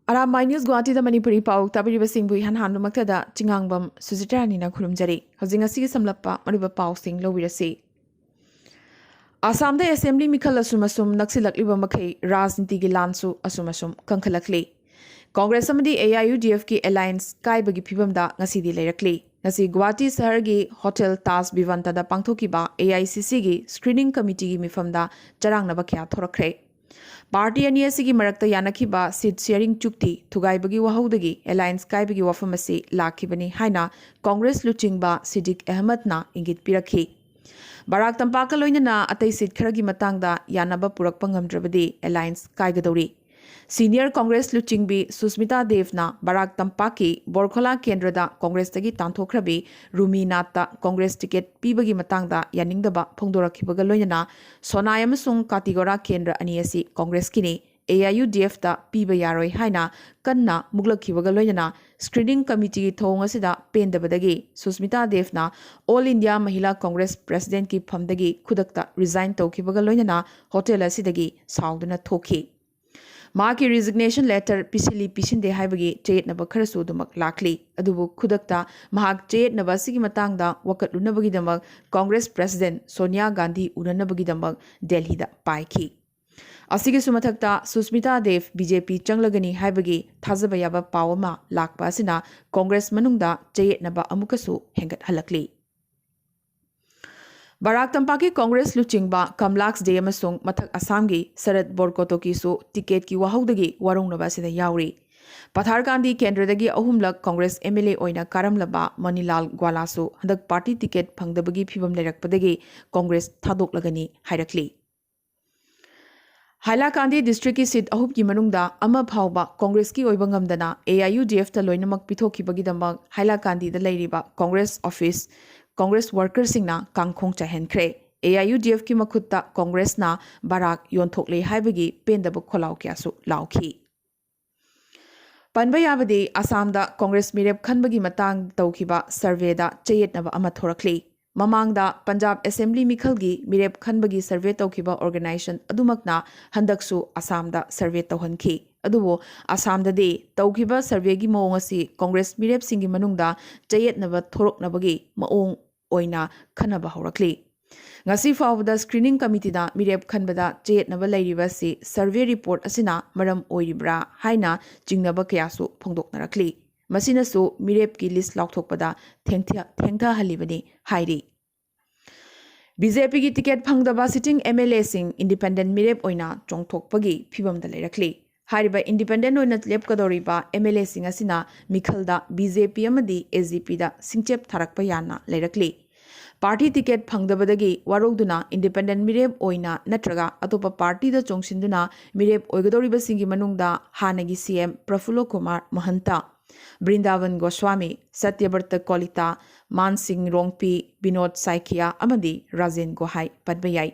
Arambai News Guwahati da Manipuri Pao tabiri basing bui han han lumakta da jingangbam Suzitrani na khulumjari hojing asi samlappa mariba Pao sing lowirasi Assam da Assembly mikhal asumasum naksilakliba makhai rajniti gi lansu asumasum kankhalakli Congress amadi AIUDF ki alliance kaibagi phibam da ngasi di leirakli ngasi Guwahati sahar gi Hotel Taj Vivanta da pangthokiba AICC gi screening committee gi mifam da charangnaba kya thorakre Party ani asigi marakta yanakhiba seat sharing chukti thugaibagi wahaudagi alliance kaibagi wafamasi lakhibani haina Congress luchingba Siddiq Ahmed na ingit pirakhi Barak tampaka loinana atai seat kharagi matangda yanaba purakpa ngamdrabadi alliance kaigadori Senior Congress luchingbi Susmita Devna Barak Tampaki Borkhola Kendrada Congress tagi tanthokrabi Rumi Natta Congress ticket pibagi matangda yaningdaba phongdorakhibaga loinana Sonai amasung Katigora Kendra aniasi Congress kini AIUDF da piba yaroi haina kanna muglakhibaga loinana screening committee thong asida pendabadagi Susmita Devna All India Mahila Congress President ki phamdagi khudakta resign tawkhibaga loinana hotel asidagi sauduna thoki Maki resignation letter pisili pisinde haibagi chayet naba kharasu dumak lakli adubu khudakta mahak chayet naba sigi matangda wakat lunabagi damak Congress President Sonia Gandhi unanabagi damak Delhi da paiki asigi sumathakta Susmita Dev BJP changlagani haibagi thazabayaba pawama lakpa asina Congress manungda chayet naba amukasu hengat halakli Barak Tampaki Congress luchingba Kamlaks Day amasung mathak Assamgi Sarat Borkotoki su ticket ki wahaudagi warungnaba sida yauri Pathar Gandhi Kendradagi ahumlak Congress MLA oina karamlaba Manilal Gwalasu handak party ticket phangdabagi phibam lerakpadagi Congress thadoklagani hairakli Hailakandi district ki seat ahub ki manungda ama phawba Congress ki oiba ngamdana AIUDF ta loinamak pithokibagi damak Hailakandi da leiriba Congress office Congress workers singna kangkhong chahenkre AIUDF ki makhutta Congress na barak yonthokle haibagi pendaba kholaw kyasu lawki Panbayabadi Assam da Congress mirep khanbagi matang tawkiba survey da chayetnaba ama thorakli Mamangda Punjab Assembly Mikhalgi mirep khanbagi survey tawkiba organization adumakna handaksu Assam da survey tawhanki adubo Assam da de tawkiba survey gi maong asi Congress mirep singi manungda chayetnaba thoroknabagi maong oina khanaba horakli ngasi fawda screening committee da mirep khanbada chayetnaba lairibasi survey report asina maram oiribra haina jingnaba kyasu phongdoknarakli masinasu mirep ki list laukthokpada thengtha halibani hairi BJP ki ticket phangdaba sitting MLA sing independent mirep oina chongthokpagi phibam da leirakli Hariba independent oina lepkadoriba MLA sing asina Mikhalda BJP amadi SGP da singchep tharakpa yana leirakli Party ticket phangdabadagi warogduna independent mirep oina natraga atopa party da chongsinduna mirep oigadoriba singi manungda hanagi CM Prafulo Kumar Mahanta Brindavan Goswami Satyabarta Kolita Man Singh Rongpi Binod Saikia amadi Rajen Gohai Padbayai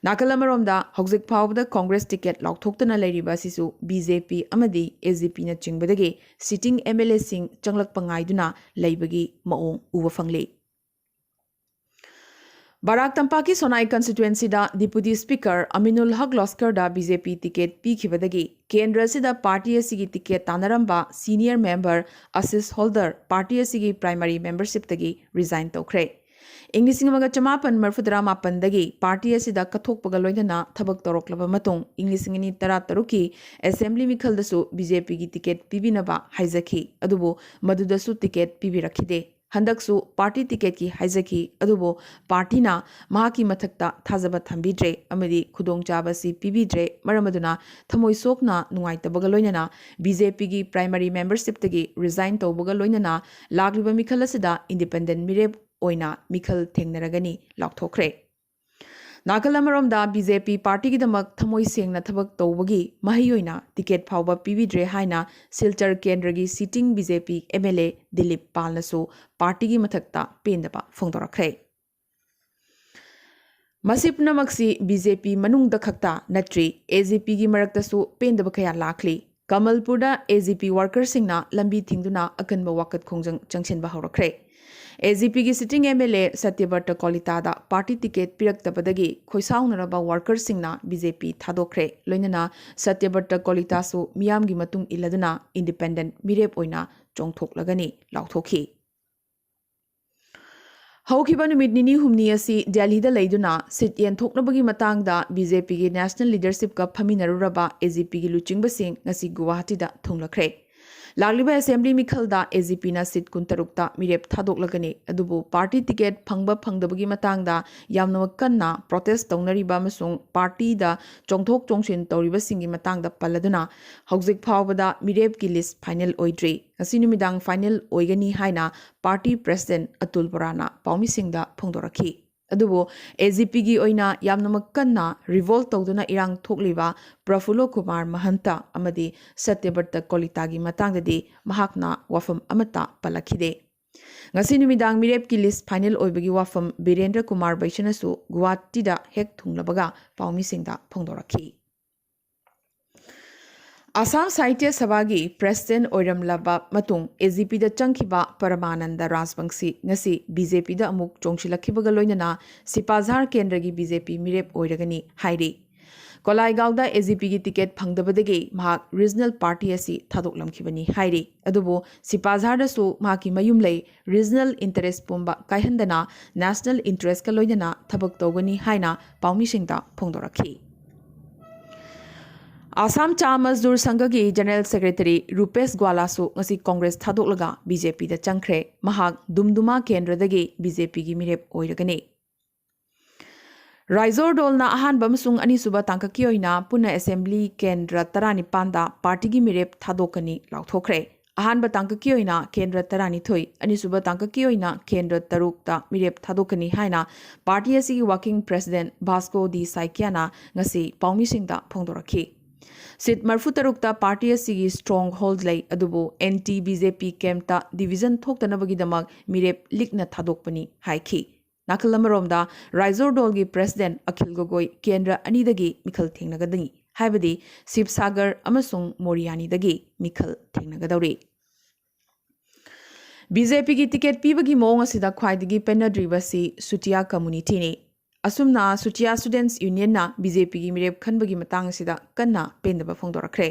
Nakalamaromda Hoxik Pawda Congress ticket Lauktoktana Lairiba Sisu BJP Amadi SGP na Chingbadagi sitting MLA Singh Changlak Pangaiduna Laibagi Maong Uwafangli Barak Tampaki Sonai constituency da Deputy Speaker Aminul Haq Loskar da BJP ticket Pikibadagi Kendra Sida Party Asigi ticket Tanaramba Senior Member Assist Holder Party Asigi Primary Membership Tagi resign Tokre Inglising mga chamapan marfudra mapandagi party asida kathok pagaloidana thabak toroklaba matung Inglising ni tarataruki assembly mikhaldasu BJP gi ticket pibinaba haizaki adubo madudasu ticket pibirakide handaksu party ticket ki haizaki adubo party na mahaki mathakta thajaba thambidre amadi khudongchaba si pibidre maramaduna thamoi sokna nungaitabga loinana BJP gi primary membership tagi resign tawbaga loinana lagliba mikhalasida independent mirep oina mikhal thengnaragani laukthokre Nakalamaromda BJP party gi damak thamoi sengna thabak tawbagi mahi oina ticket phawba pibidre haina Silchar Kendragi sitting BJP MLA Dilip Palnasu party gi mathakta pendaba phongdorakre Masipna maksi BJP manungda khakta natri AGP gi maraktasu pendaba khaya lakli Kamalpurda AGP workers singna lambi thingduna akanba wakat khongjang changchenba horakre AGP की sitting MLA Satyabrata कलितादा party ticket पिरक्तबदगी खोइसाउनरबा वर्कर्ससिंगना BJP थादोखरे लोइनना सत्यव्रत कलितासु मियामगी मतुंग इल्लदुना इंडिपेंडेंट मिरेप ओइना चोंगथोकलगनी लाउथोखी हौखिबा नुमित निनी हुमनी असि दिल्लीदा लेदुना सिट येनथोकनबगी मतंगदा BJP की नेशनल लीडरशिप का फमिनरुरबा AGP की लुचिंगबसिंग ngasi गुवाहाटीदा थुंगलखरे लालिबा असेंबली मिखलदा AGP ना सीट कुंतरुक्ता मिरेप थादोकलगनी अदुबु पार्टी टिकेट फंगबा फंगदबगी मतंगदा यामना कन्ना प्रोटेस्ट तौनरिबा अमसुंग पार्टीदा चोंगथोक चोंगसिन तौरिबसिंगी मतंगदा पल्लदुना हौजिक फावबदा मिरेप की लिस्ट फाइनल ओइद्री ngasi numitang फाइनल ओइगनी हाइना पार्टी प्रेसिडेंट अतुल बोराना पाउमिसिंगदा फोंदोरखी अदुबो AGP की ओइना यामनमक कन्ना रिवोल्ट तौदुना इरांग थोकलिबा प्रफुल्लो कुमार महंता अमदी सत्यव्रत कलितागी मतंगददी महाकना वफम अमता पलखिदे ngasi numitang mirep की लिस्ट फाइनल ओइबगी वफम बीरेंद्र कुमार बैशनसु गुवाहाटीदा हेक थुंगलबगा पाउमिसिंगदा फोंदोरखी आसाम साहित्य सभा की प्रेसिडेंट ओइरमलबा मतुंग AGP दा चंखिबा परमानंद राजवंशी ngasi BJP दा अमुक चोंगसिलखिबगा लोइनना सिपाझार केंद्र की BJP मिरेप ओइरगनी हाइरी कोलाइगावदा AGP की टिकेट फंगदबदगी महाक रीजनल पार्टी असि थादोकलमखिबनी हाइरी अदुबो सिपाझारदसु महाकी मयुम लei रीजनल इंटरेस्ट पुंबा कायहंदना नेशनल इंटरेस्ट का लोइनना थबक तौगनी हाइना पाउमिसिंगदा फोंदोरखी आसाम चा मजदूर संघ की जनरल सेक्रेटरी रूपेश ग्वालासु ngasi कांग्रेस थादोकलगा BJP दा चंखरे महाक दुमदुमा केंद्रदगी BJP की मिरेप ओइरगनी राइजोर डोलना अहान बमसुंग अनिसुबा तांककी ओइना पुना असेंबली केंद्र 19 दा पार्टी की मिरेप थादोकनी लाउथोखरे अहान तांककी ओइना केंद्र 32 अनिसुबा तांककी ओइना केंद्र 3 दा मिरेप थादोकनी हाइना पार्टी असि वर्किंग प्रेसिडेंट भास्को डी साइकियाना ngasi पाउमिसिंगदा फोंदोरखी सीट मरफू तरुकता पार्टी असि स्ट्रॉन्ग होल्ड लई अदुबो एंटी BJP कैंपता डिवीजन थोक्तनबगीदमक मिरेप लिकना थादोकपनी हाइखी नाखलमरोमदा राइजोर डोल की प्रेसिडेंट अखिल गोगोई केंद्र अनिदगी मिखल थेंगनगदनी हाइबदी शिवसागर अमसुंग मोरियानीदगी मिखल थेंगनगदौरी BJP की टिकेट पीबगी मोंग असिदा ख्वाइदगी पेनद्रीबसी सुटिया कम्युनिटी ने असुमना सुटिया स्टूडेंट्स यूनियन ना BJP की मिरेप खनबगी मतंग असिदा कन्ना पेंदबा फोंदोरखरे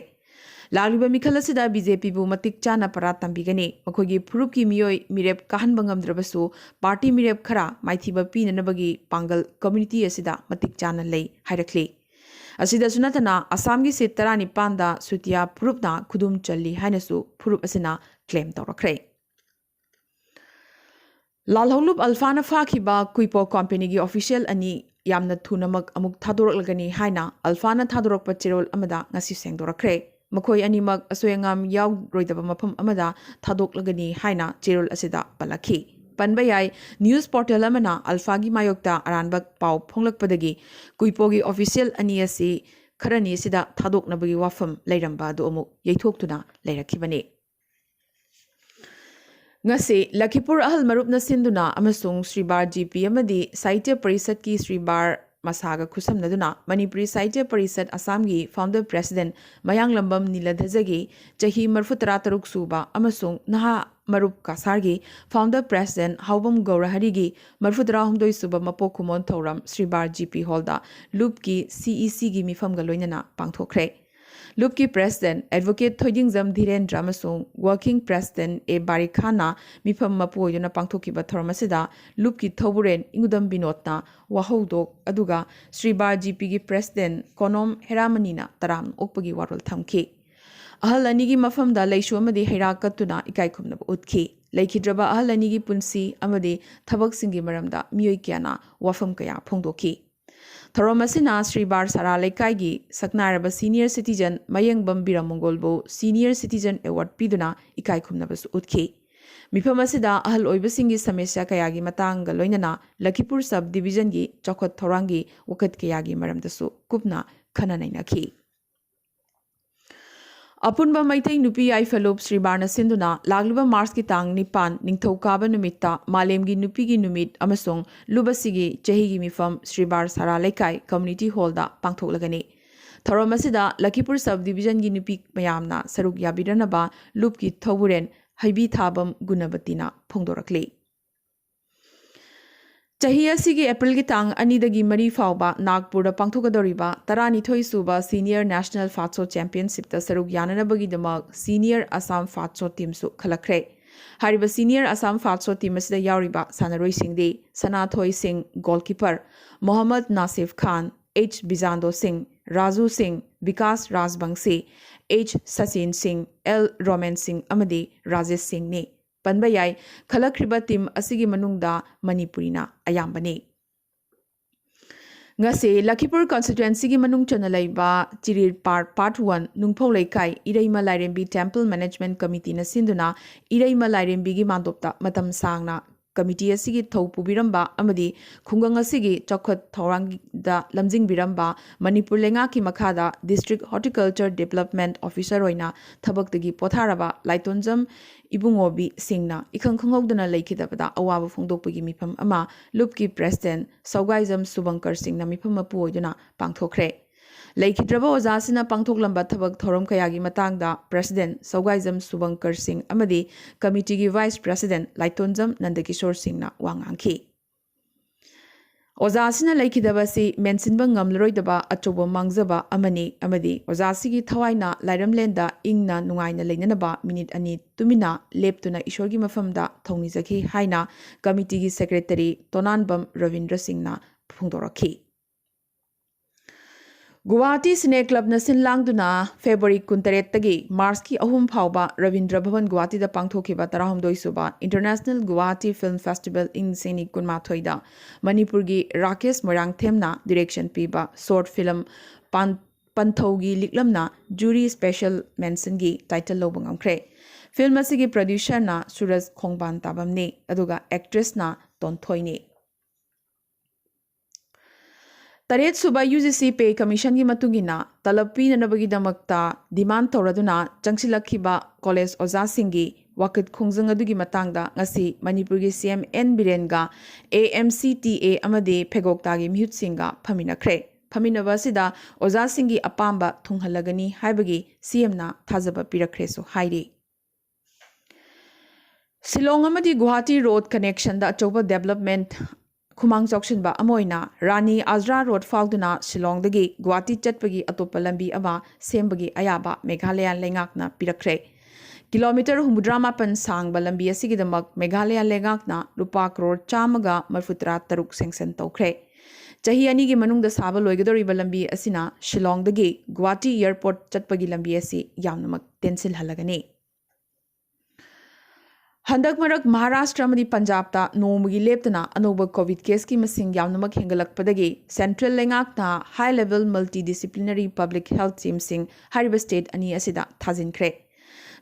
लालिबा मिखल असिदा BJP बु मतिक चाना परा तंबिगनी मखोगी फुरुप की मियोय मिरेप कहन बंगमद्रबसु पार्टी मिरेप खरा माइथिबा पीननबगी पांगल कम्युनिटी असिदा मतिक चाना लई हाइरखली असिदा सुनतना असम की सीट 19 दा सुटिया फुरुपना खुदुम चल्ली हाइनसु फुरुप असिना क्लेम तौरखरे लालहौलुप अल्फाना फाखिबा कुइपो कंपनी की ऑफिशियल अनि यामना थुनमक अमुक थादोरकलगनी हाइना अल्फाना थादोरकप चिरोल अमदा ngasi सेंगदोरखरे मखोय अनिमक असोयंगाम याव रोइदबा मफम अमदा थादोकलगनी हाइना चिरोल असिदा पलखी पनबयाय न्यूज पोर्टल अमना अल्फा की मायोक्ता अरानबक पाव फोंगलकपदगी कुइपो की ऑफिशियल अनि असि खरनी असिदा थादोकनबगी वाफम लेरंबा दो अमुक यैथोक्तुना लेरखिबनी ngasi Lakipur ahal marupna sinduna amasung Sribar GP amadi Saitya Parisad ki Sribar masaga khusamnaduna Manipuri Saitya Parisad Assam gi founder president Mayang Lambam Niladhajagi chahi marfutara taruk suba amasung naha marup kasargi founder president Haubam Guwahati gi marfutara humdoi suba mapo kumon thoram Sribar GP holda loop ki CEC gi mifam galoinana pangthokre लूप की president advocate Thoidingjam Dhirendra अमसुंग working president ए बारिखाना मिफम मपुओयना पांगथोकिबा थोरमसिदा लूप की थोबुरेन इंगुदम बिनोदना वाहौदोक अदुगा श्रीबार GP की प्रेसिडेंट कोनोम हेरामनीना तराम ओकपगी वारोल थमखी अहल अनिगी मफमदा लैशु अमदी हैराकतुना इकाइखुमनब उतखी लैखिद्रबा अहल अनिगी पुंसी अमदी थबकसिंगी मरमदा मियोय क्याना वाफम कया फोंदोखी थरोमसिना श्रीबार सारा लेकाई सकनारब सीनियर सिटीजन मयंगबम बिरामंगोलबो सीनियर सिटीजन अवार्ड पीदुना इकाई खुमनबसु उतखी मिफम असिदा अहल ओइबसिंगी समस्या कयागी मतांग लोइनना लखीपुर सब डिवीजन की चौखत थौरांगी वकत कयागी मरमदसु कुपना खननैनखी अपुनबा मैतै नुपी याइफलोप श्रीबारना सिंधुना लागलुबा मार्च की तांग 9 निंगथौकाबा नुमित्ता मालेमगी नुपी की नुमित अमसोंग लुबसिगी चहीगी मिफम श्रीबार सारा लेकाई कम्युनिटी हॉलदा पांगथोकलगनी थौरमसिदा लखीपुर सब डिवीजन की नुपी मयामना सरुक याबिरनबा लुप की थौबुरेन हैबी थाबम गुणवतीना फोंदोरखली Chahi asigi April ki tang anidagi mari fauba Nagpur da pangthokadoriba taranithoi suba Senior National Fatso Championship ta saruk yananabagi damak Senior Assam Fatso team su khalakre. Hariba Senior Assam Fatso team asida yauriba sanaroi singdi Sanathoi Singh goalkeeper, Mohammad Nasif Khan, H. Bizando Singh, Raju Singh, Vikas Rajbangsi, H. Sachin Singh, L. Roman Singh amadi Rajesh Singh ni. Panba yai khalakriba team asigi manungda Manipurina ayambani. Ngase Lakhipur constituency gi manung chana laiba Chirir Part 1 Nungphau Laikai Iraima Lairembi Temple Management Committee na sinduna Iraima Lairembi gi mandopta matam sangna committee asigi thau pubiramba amadi khungang asigi chokhat thorang da lamjing biramba Manipur lenga ki makhada District Horticulture Development Officer oina thabak tagi potharaba Laitonjam Ibungobi Singna ikhang khanghodana laikhidabada awaba phongdokpagi mifam ama lupki president Saugaizam Subankar Singna mifam apu oiduna pangthokre laikhidraba ozasina pangthoklamba thabak thorom kayagi matangda president Saugaizam Subankar Singh amadi committee gi vice president Laitonjam Nandakishore Singna wangangki Ozasina laikhidabasi mensinba ngamlroidaba achoba mangzaba amadi ozasigi thawaina lairamlenda ingna nungaina leinanaba minute ani tumina leptuna ishorgi mafamda thongnizaki haina committee gi secretary Tonanbam Ravindra Singhna phungdorakhi Guwahati Snake Club na sinlangduna February 28 tagi March ki ahum phauba Ravindra Bhavan Guwahati da pangthokiba 12 suba International Guwahati Film Festival in Seni Kunmathoida Manipur gi Rakesh Morangthemna direction piba short film Panthogi liklamna jury special mention gi title lobangam film asigi producer na Suraj Khongban tabamni aduga actress na Tonthoi ni Taret suba UGC Pay Commission gi matungina talapi nanabagi damakta demand tauraduna changsilakhiba college oza singi wakat khongjang adugi matangda ngasi Manipur gi CM N Birenga AMCTA amade phegokta gi mihut singa phaminakre phaminaba sida oza singi apamba thunghalagani haibagi CM na thajaba pirakre so hairi Shillong amadi Guwahati road connection da achoba development Khumang Jokshin ba amoina Rani Azra Road fauduna Shillong dagi Guwahati chatpagi atopa lambi ama sembagi ayaba Meghalaya lengakna pirakre kilometer humudra mapan sang ba lambi asigi damak Meghalaya lengakna rupa crore chamaga marfutra taruk sanction tawkre chahi ani gi manung da saba loigadori ba lambi asina Shillong dagi Guwahati airport chatpagi lambi asi yamnamak tensil halagani Handak marak Maharashtra madi Punjab ta nomagi leptana anoba COVID case ki masing yamnamak hengalakpadagi Central Lengakna High Level Multidisciplinary Public Health Team sing Hariba State ani asida thajinkre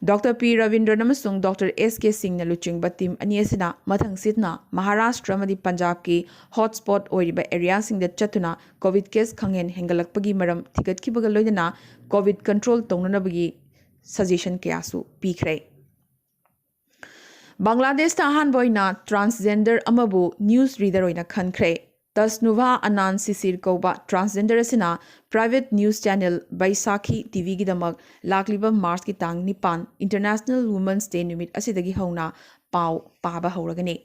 Dr. P. Ravindra namasung Dr. S.K. Singh na luchingba team ani asida mathang sitna Maharashtra madi Punjab ki hotspot oiriba area sing da chatuna COVID case khangen hengalakpagi maram thigatkibaga loidana COVID control tongnanabagi suggestion kyasu pikre Bangladesh ta hanboina transgender amabu news reader oina khankre Tasnuva Anand Sisir Koba transgender asina private news channel Baisakhi TV gi damak lakliba March ki tang nipan International Women's Day numit asidagi hauna pau paba hauragani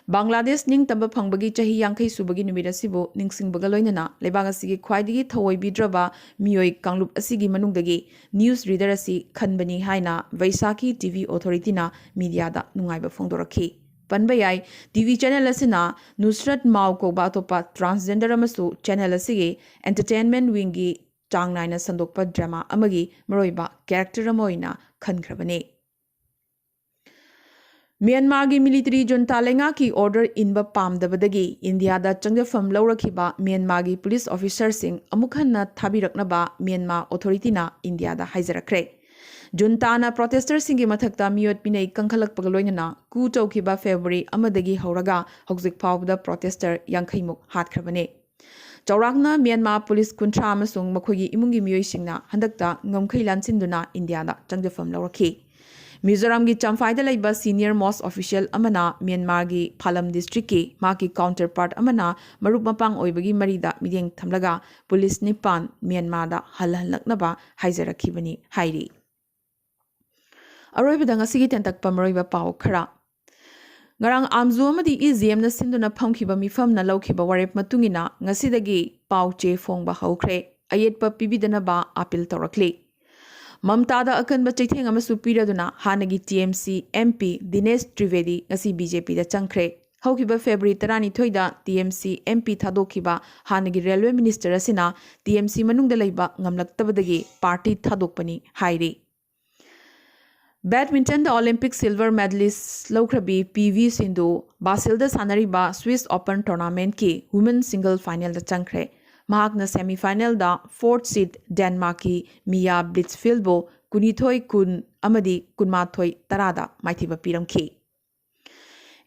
Bangladesh ning tamba phangbagi chahi yangkhai subagi numit asibu ningsing bagaloinana lebang asigi khwaidigi thawoi bidraba miyoi kanglup asigi manungdagi news reader asi khanbani haina Vaisakhi TV authority na media da nungaiba phongdorakhi Panbayai TV channel asina Nusrat Mau ko ba topa transgender amasu channel asigi entertainment wingi changnaina sandokpa drama amagi maroiba character amoina khankrabani Myanmar gi military junta lenga ki order inba pamdabadagi India da changjafam laurakhiba Myanmar gi police officer sing amukhanna thabiraknaba Myanmar authority na India da haijarakre junta na protester singi mathakta miyot pinai kangkhalak pagaloinana ku chawkhiba February amadagi hauraga hojik phawda protester yangkhaimuk hatkhrabane Chaurakna Myanmar police kuntra amasung makhogi imungi miyoi singna handakta ngamkhai lansinduna India da changjafam laurakhi Mizoram gi Champhai laiba senior most official amana Myanmar gi Phalam district ki maki counterpart amana marup mapang oibagi marida mideng thamlaga police nipan Myanmar da halhalaknaba haijarakhibani hairi Aroibada ngasigi tentak pamaroiba pau khara ngarang amzu amadi EGM na sinduna phamkhiba mifam na lawkhiba warep matungina ngasidagi pauche phongba haukhre ayetpa pibidana ba appeal tawrakli mamtada akanba chaitheng amasu piraduna hanagi TMC MP Dinesh Trivedi ngasi BJP da changkhre haukiba February 12 da TMC MP thadokhiba hanagi railway minister asina TMC manungda leiba ngamlaktabadagi party thadokpani hairi Badminton the Olympic silver medalist Lokrabi PV Sindhu Basilda Sanariba Swiss Open tournament ki women single final da changkhre mahakna semi final da 4th seed Denmark ki Mia Blitzfield bo kunithoi kun amadi kunmathoi tarada maithiba piramkhi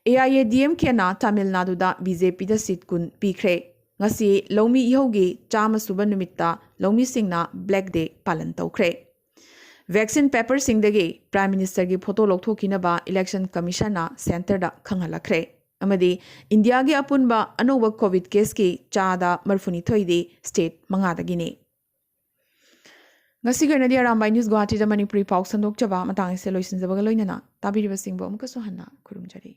AIADM kena Tamil Nadu da BJP da seat kun pikre ngasi lomi ihogi chama suba numitta lomi singna black day palan tawkhre Vaccine paper singdagi Prime Minister gi photo lokthokina ba Election Commission na center da khanghalakre amadi India gi apunba anoba COVID case ki chada marfuni thoidi state mangadagi ne ngasi garna di Arambai News Guwahati da Manipuri Pao sandok chaba matang se loisin jabaga loinana tabiriba singbo amka sohanna kurumjari